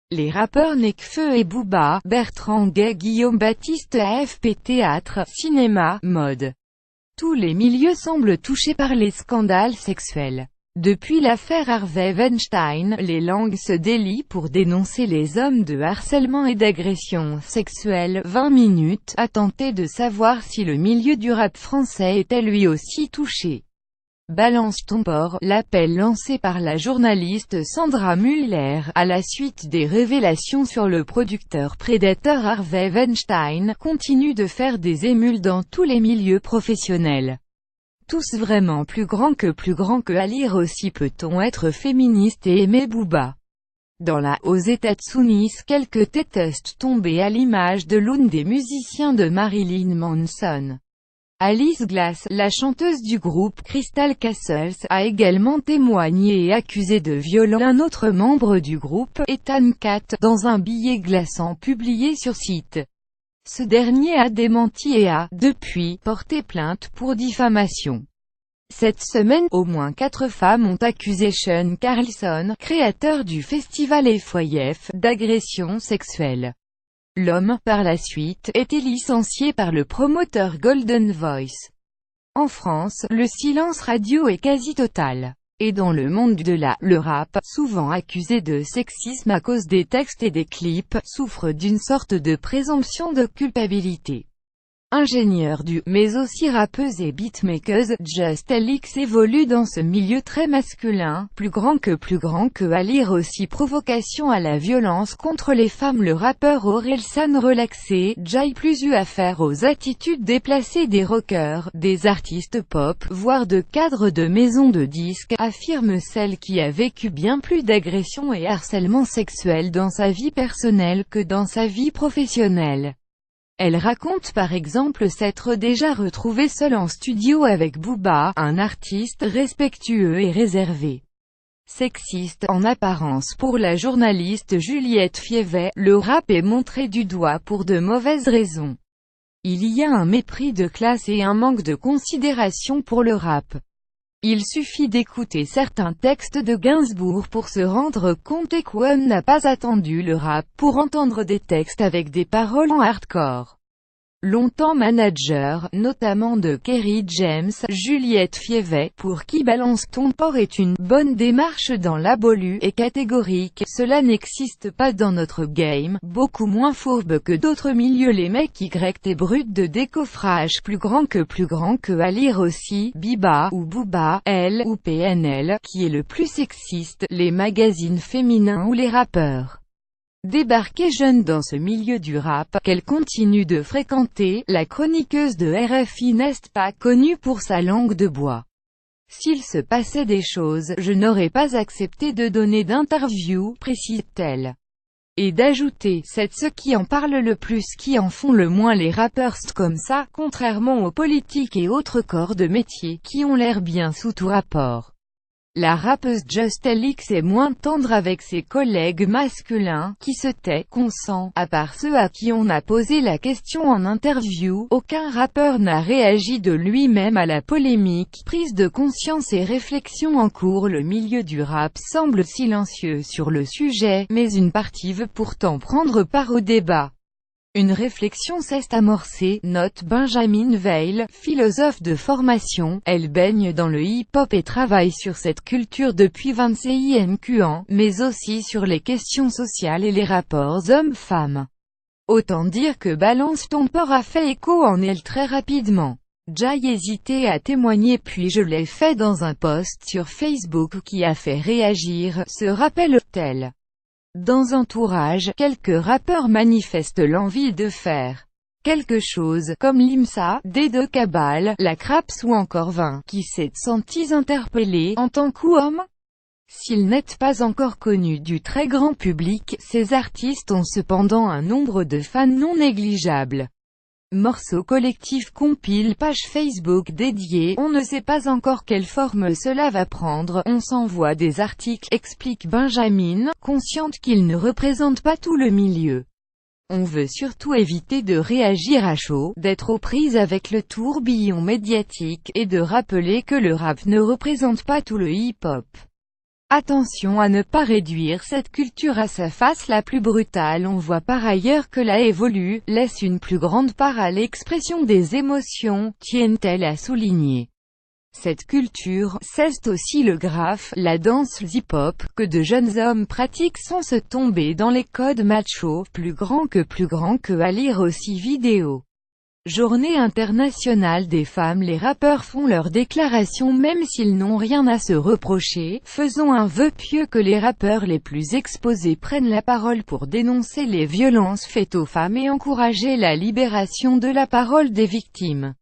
Les rappeurs Nekfeu et Booba, Bertrand Gay, Guillaume Baptiste, AFP théâtre, cinéma, mode. Tous les milieux semblent touchés par les scandales sexuels. Depuis l'affaire Harvey Weinstein, les langues se délient pour dénoncer les hommes de harcèlement et d'agression sexuelle. 20 minutes a tenté de savoir si le milieu du rap français était lui aussi touché. Balance ton porc, l'appel lancé par la journaliste Sandra Muller, à la suite des révélations sur le producteur prédateur Harvey Weinstein, continue de faire des émules dans tous les milieux professionnels. Tous vraiment plus grands que à lire aussi peut-on être féministe et aimer Booba. Aux États-Unis, quelques tétestes tombés à l'image de l'une des musiciens de Marilyn Manson. Alice Glass, la chanteuse du groupe Crystal Castles, a également témoigné et accusé de viol un autre membre du groupe, Ethan Katz, dans un billet glaçant publié sur site. Ce dernier a démenti et a, depuis, porté plainte pour diffamation. Cette semaine, au moins 4 femmes ont accusé Sean Carlson, créateur du festival FYF, d'agression sexuelle. L'homme, par la suite, était licencié par le promoteur Golden Voice. En France, le silence radio est quasi total. Et dans le monde le rap, souvent accusé de sexisme à cause des textes et des clips, souffre d'une sorte de présomption de culpabilité. Ingénieure mais aussi rappeuse et beatmakeuse, Just Alix évolue dans ce milieu très masculin, plus grand que à lire aussi provocation à la violence contre les femmes. Le rappeur Orelsan relaxé, Jay plus eu affaire aux attitudes déplacées des rockers, des artistes pop, voire de cadres de maisons de disques, affirme celle qui a vécu bien plus d'agressions et harcèlement sexuel dans sa vie personnelle que dans sa vie professionnelle. Elle raconte par exemple s'être déjà retrouvée seule en studio avec Booba, un artiste respectueux et réservé. Sexiste en apparence pour la journaliste Juliette Fievet, le rap est montré du doigt pour de mauvaises raisons. Il y a un mépris de classe et un manque de considération pour le rap. Il suffit d'écouter certains textes de Gainsbourg pour se rendre compte qu'One n'a pas attendu le rap pour entendre des textes avec des paroles en hardcore. Longtemps manager, notamment de Kerry James, Juliette Fievet, pour qui Balance ton porc est une bonne démarche dans l'abolu, est catégorique. Cela n'existe pas dans notre game, beaucoup moins fourbe que d'autres milieux. Les mecs y bruts de décoffrage, plus grand que à lire aussi, Biba, ou Booba, L, ou PNL, qui est le plus sexiste, les magazines féminins ou les rappeurs. Débarquée jeune dans ce milieu du rap, qu'elle continue de fréquenter, la chroniqueuse de RFI n'est pas connue pour sa langue de bois. S'il se passait des choses, je n'aurais pas accepté de donner d'interview, précise-t-elle. Et d'ajouter, c'est ceux qui en parlent le plus qui en font le moins. Les rappeurs comme ça, contrairement aux politiques et autres corps de métier, qui ont l'air bien sous tout rapport. La rappeuse Just Alix est moins tendre avec ses collègues masculins, qui se tait, consent, à part ceux à qui on a posé la question en interview. Aucun rappeur n'a réagi de lui-même à la polémique, prise de conscience et réflexion en cours. Le milieu du rap semble silencieux sur le sujet, mais une partie veut pourtant prendre part au débat. Une réflexion s'est amorcée, note Benjamin Veil, philosophe de formation. Elle baigne dans le hip-hop et travaille sur cette culture depuis 25 ans, mais aussi sur les questions sociales et les rapports hommes-femmes. Autant dire que Balance ton porc a fait écho en elle très rapidement. Jay hésitait à témoigner puis je l'ai fait dans un post sur Facebook qui a fait réagir, se rappelle-t-elle. Dans Entourage, quelques rappeurs manifestent l'envie de faire quelque chose, comme Limsa, D2 Cabal, La Craps ou encore Vin, qui s'est senti interpellé en tant qu'homme. S'ils n'est pas encore connus du très grand public, ces artistes ont cependant un nombre de fans non négligeable. Morceau collectif compile page Facebook dédiée, on ne sait pas encore quelle forme cela va prendre, on s'envoie des articles, explique Benjamin, consciente qu'il ne représente pas tout le milieu. On veut surtout éviter de réagir à chaud, d'être aux prises avec le tourbillon médiatique, et de rappeler que le rap ne représente pas tout le hip-hop. Attention à ne pas réduire cette culture à sa face la plus brutale. On voit par ailleurs que la évolue, laisse une plus grande part à l'expression des émotions, tiennent-elles à souligner. Cette culture, c'est aussi le graphe, la danse hip-hop, que de jeunes hommes pratiquent sans se tomber dans les codes macho, plus grand que à lire aussi vidéo. Journée internationale des femmes. Les rappeurs font leur déclaration même s'ils n'ont rien à se reprocher. Faisons un vœu pieux que les rappeurs les plus exposés prennent la parole pour dénoncer les violences faites aux femmes et encourager la libération de la parole des victimes.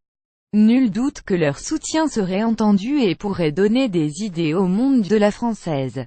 Nul doute que leur soutien serait entendu et pourrait donner des idées au monde de la française.